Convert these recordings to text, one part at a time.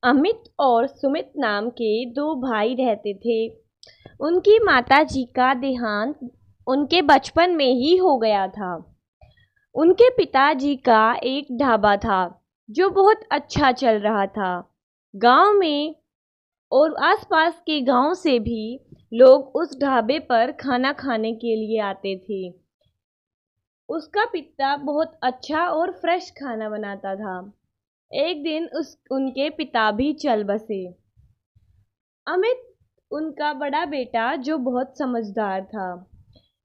अमित और सुमित नाम के दो भाई रहते थे। उनकी माताजी का देहांत उनके बचपन में ही हो गया था। उनके पिताजी का एक ढाबा था जो बहुत अच्छा चल रहा था। गांव में और आसपास के गांव से भी लोग उस ढाबे पर खाना खाने के लिए आते थे। उसका पिता बहुत अच्छा और फ्रेश खाना बनाता था। एक दिन उनके पिता भी चल बसे। अमित उनका बड़ा बेटा जो बहुत समझदार था,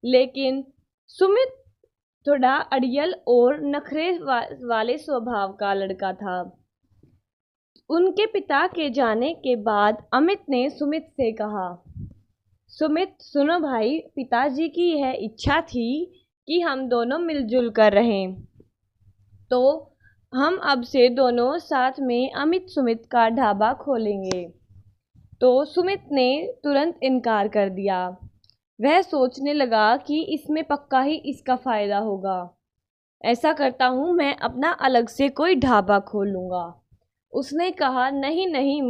लेकिन सुमित थोड़ा अड़ियल और नखरे वाले स्वभाव का लड़का था। उनके पिता के जाने के बाद अमित ने सुमित से कहा, सुमित सुनो भाई, पिताजी की यह इच्छा थी कि हम दोनों मिलजुल कर रहें, तो हम अब से दोनों साथ में अमित सुमित का ढाबा खोलेंगे। तो सुमित ने तुरंत इनकार कर दिया। वह सोचने लगा कि इसमें पक्का ही इसका फायदा होगा। ऐसा करता हूँ, मैं अपना अलग से कोई ढाबा खोल लूँगा। उसने कहा, नहीं नहीं,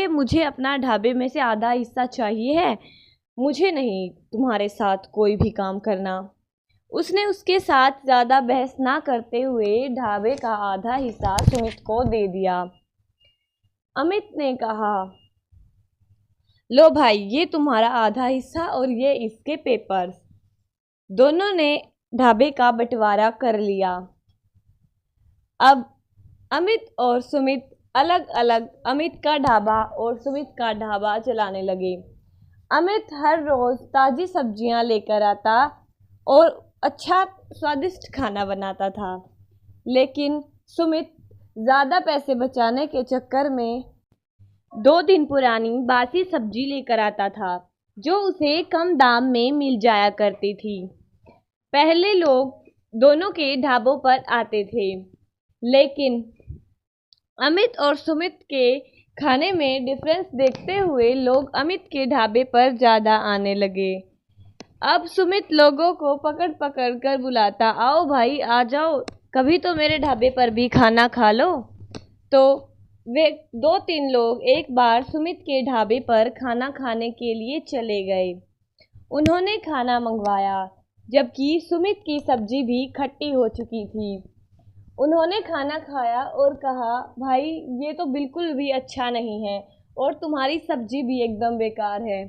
मुझे अपना ढाबे में से आधा हिस्सा चाहिए है। मुझे नहीं तुम्हारे साथ कोई भी काम करना। उसने उसके साथ ज़्यादा बहस ना करते हुए ढाबे का आधा हिस्सा सुमित को दे दिया। अमित ने कहा, लो भाई, ये तुम्हारा आधा हिस्सा और ये इसके पेपर्स। दोनों ने ढाबे का बंटवारा कर लिया। अब अमित और सुमित अलग अलग अमित का ढाबा और सुमित का ढाबा चलाने लगे। अमित हर रोज ताज़ी सब्जियां लेकर आता और अच्छा स्वादिष्ट खाना बनाता था, लेकिन सुमित ज़्यादा पैसे बचाने के चक्कर में 2 दिन पुरानी बासी सब्जी लेकर आता था, जो उसे कम दाम में मिल जाया करती थी। पहले लोग दोनों के ढाबों पर आते थे, लेकिन अमित और सुमित के खाने में डिफरेंस देखते हुए लोग अमित के ढाबे पर ज़्यादा आने लगे। अब सुमित लोगों को पकड़ पकड़ कर बुलाता, आओ भाई आ जाओ, कभी तो मेरे ढाबे पर भी खाना खा लो। तो वे 2-3 लोग एक बार सुमित के ढाबे पर खाना खाने के लिए चले गए। उन्होंने खाना मंगवाया, जबकि सुमित की सब्जी भी खट्टी हो चुकी थी। उन्होंने खाना खाया और कहा, भाई ये तो बिल्कुल भी अच्छा नहीं है और तुम्हारी सब्जी भी एकदम बेकार है।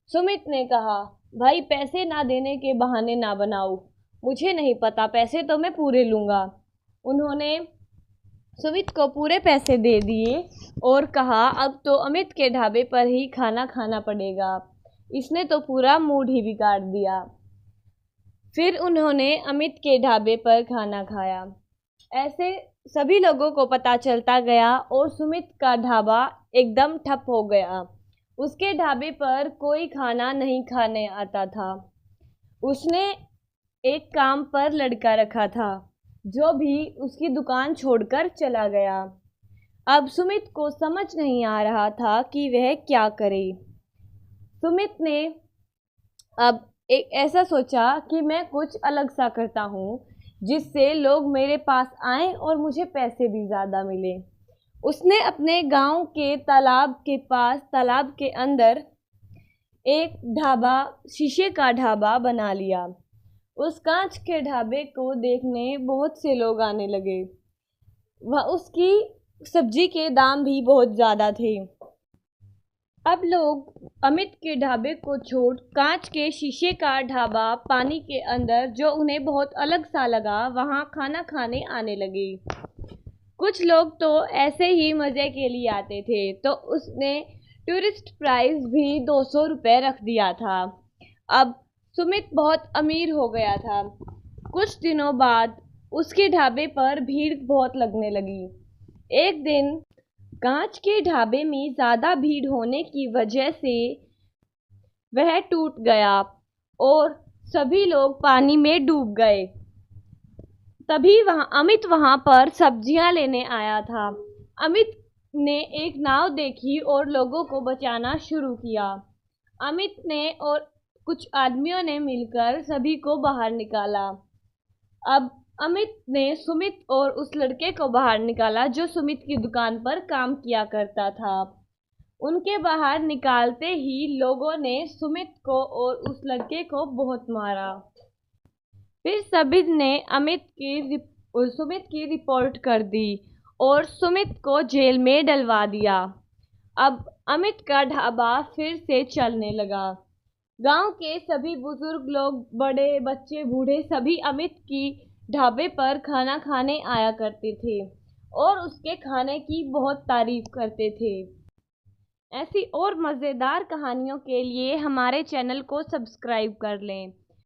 सुमित ने कहा, भाई पैसे ना देने के बहाने ना बनाओ, मुझे नहीं पता, पैसे तो मैं पूरे लूँगा। उन्होंने सुमित को पूरे पैसे दे दिए और कहा, अब तो अमित के ढाबे पर ही खाना खाना पड़ेगा, इसने तो पूरा मूड ही बिगाड़ दिया। फिर उन्होंने अमित के ढाबे पर खाना खाया। ऐसे सभी लोगों को पता चलता गया और सुमित का ढाबा एकदम ठप हो गया। उसके ढाबे पर कोई खाना नहीं खाने आता था। उसने एक काम पर लड़का रखा था, जो भी उसकी दुकान छोड़कर चला गया। अब सुमित को समझ नहीं आ रहा था कि वह क्या करे। सुमित ने अब एक ऐसा सोचा कि मैं कुछ अलग सा करता हूँ, जिससे लोग मेरे पास आएं और मुझे पैसे भी ज़्यादा मिले। उसने अपने गांव के तालाब के पास, तालाब के अंदर एक ढाबा, शीशे का ढाबा बना लिया। उस कांच के ढाबे को देखने बहुत से लोग आने लगे। वह उसकी सब्जी के दाम भी बहुत ज़्यादा थे। अब लोग अमित के ढाबे को छोड़ कांच के शीशे का ढाबा, पानी के अंदर, जो उन्हें बहुत अलग सा लगा, वहाँ खाना खाने आने लगे। कुछ लोग तो ऐसे ही मज़े के लिए आते थे, तो उसने टूरिस्ट प्राइस भी 200 रुपये रख दिया था। अब सुमित बहुत अमीर हो गया था। कुछ दिनों बाद उसके ढाबे पर भीड़ बहुत लगने लगी। एक दिन कांच के ढाबे में ज़्यादा भीड़ होने की वजह से वह टूट गया और सभी लोग पानी में डूब गए। तभी अमित वहाँ पर सब्जियां लेने आया था। अमित ने एक नाव देखी और लोगों को बचाना शुरू किया। अमित ने और कुछ आदमियों ने मिलकर सभी को बाहर निकाला। अब अमित ने सुमित और उस लड़के को बाहर निकाला जो सुमित की दुकान पर काम किया करता था। उनके बाहर निकालते ही लोगों ने सुमित को और उस लड़के को बहुत मारा। फिर सभी ने सुमित की रिपोर्ट कर दी और सुमित को जेल में डलवा दिया। अब अमित का ढाबा फिर से चलने लगा। गांव के सभी बुजुर्ग लोग, बड़े बच्चे बूढ़े, सभी अमित की ढाबे पर खाना खाने आया करते थे और उसके खाने की बहुत तारीफ करते थे। ऐसी और मज़ेदार कहानियों के लिए हमारे चैनल को सब्सक्राइब कर लें।